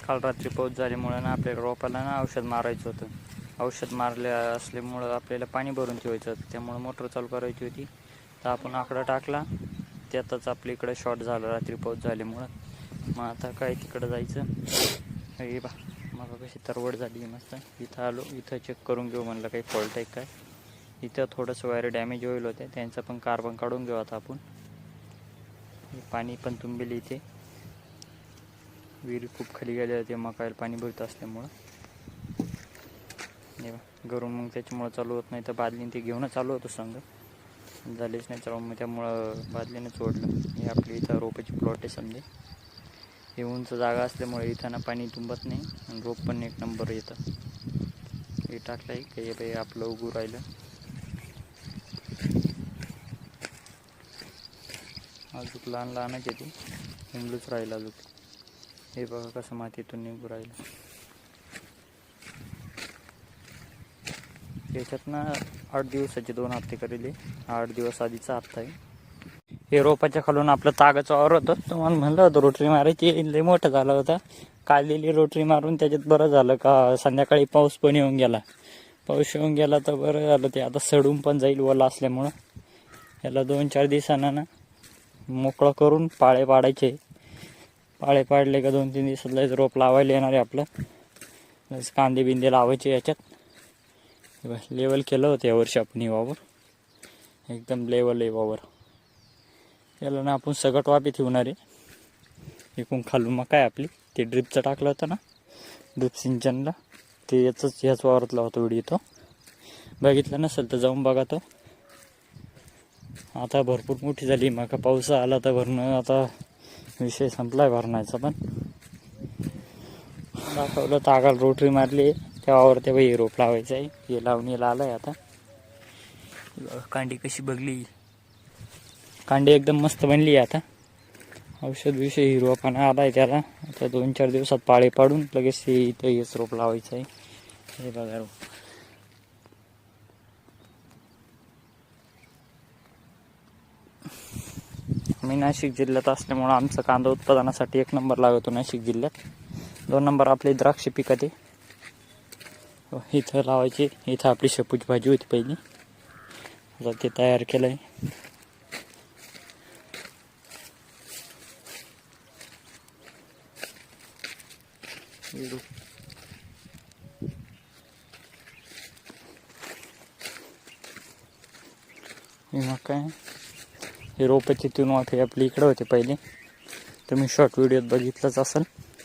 काल रात्री पाऊस झाल्यामुळे ना आपल्याला रोपाला ना औषध मारायचं होतं. औषध मारले असल्यामुळं आपल्याला पाणी भरून ठेवायचं होतं, त्यामुळं मोटर चालू करायची होती. तर आपण आकडा टाकला, त्यातच आपल्या इकडं शॉर्ट झालं रात्री पाऊस झाल्यामुळं. मग आता काय तिकडं जायचं. हे बा मग कशी तरवड झाली मस्त. इथं आलो, इथं चेक करून घेऊ म्हणलं काही फॉल्ट आहे काय. इथं थोडंसं वायर डॅमेज होईल होते, त्यांचं पण कार्बन काढून घेऊ आता आपण. पाणी पण तुंबेल इथे, विहीर खूप खाली गेले होते मकायला पाणी भरत असल्यामुळं. घरून मग त्याच्यामुळं चालू होत नाही, तर बादलीने ते घेऊन चालू होतं संग, झालेच नाही चालू. मग त्यामुळं बादलीने सोडलं. हे आपली इथं रोपाची प्लॉट आहे समजे. हे उंच जागा असल्यामुळे इथं ना पाणी तुंबत नाही आणि रोप पण एक नंबर येतं. हे टाकलं आहे काही बाई आपलं उगू राहिलं. अजून लहान लहानच येते, उमलूच राहिलं अजून. हे बघा कसं मातीतून निघू राहिलं. याच्यात ना 8 दिवसाचे 2 हप्ते करेल. 8 दिवस आधीचा हप्ता आहे. हे रोपाच्या खालून आपलं तागाचं वावर होतं, तुम्हाला म्हणलं होतं रोटरी मारायची. लय मोठं झालं होतं. काढलेली रोटरी मारून त्याच्यात बरं झालं का संध्याकाळी पाऊस पण येऊन गेला. पाऊस येऊन गेला तर बरं झालं. ते आता सडून पण जाईल ओला असल्यामुळं. याला 2-4 दिवसांना ना मोकळं करून पाळे पाडायचे. पाळे पाडले का 2-3 दिवसात रोप लावायला येणार आहे आपलं. कांदे बिंदे लावायचे याच्यात. लेवल केलं होतं यावर्षी आपण वावर, एकदम लेवल आहे वावर. याला ना आपण सगट वापी ठेवणार आहे. एकूण खालून मग काय आपली ते ड्रिपचं टाकलं होतं ना, ड्रिप सिंचनला, ते ह्याच वावरातला होता व्हिडिओ. तो बघितलं नसेल तर जाऊन बघा तो. आता भरपूर मोठी झाली, मग पाऊस आला तर भरणं आता विषय संपलाय भरण्याचा. पण दाखवलं तागाला रोटरी मारली त्यावर ते बाई रोप लावायचं आहे. हे लावणीला आलं आहे आता. कांडी कशी बघली, कांडी एकदम मस्त बनली आहे आता. औषध विषय हिरवापणा आला आहे त्याला. आता 2-4 दिवसात पाळे पाडून लगेच इथं हेच रोप लावायचं आहे. हे बघा रोप. मी नाशिक जिल्ह्यात असल्यामुळं आमचं कांदा उत्पादनासाठी 1 नंबर लागतो नाशिक जिल्ह्यात. 2 नंबर आपली द्राक्ष पिकते. इथं लावायची. इथं आपली शेपूची भाजी होती पहिली, आता ते तयार केलं आहे. मग काय हे रोपाची 3 वाफे आपली इकडे होते पहिले, तुम्ही शॉर्ट व्हिडिओत बघितलंच असेल.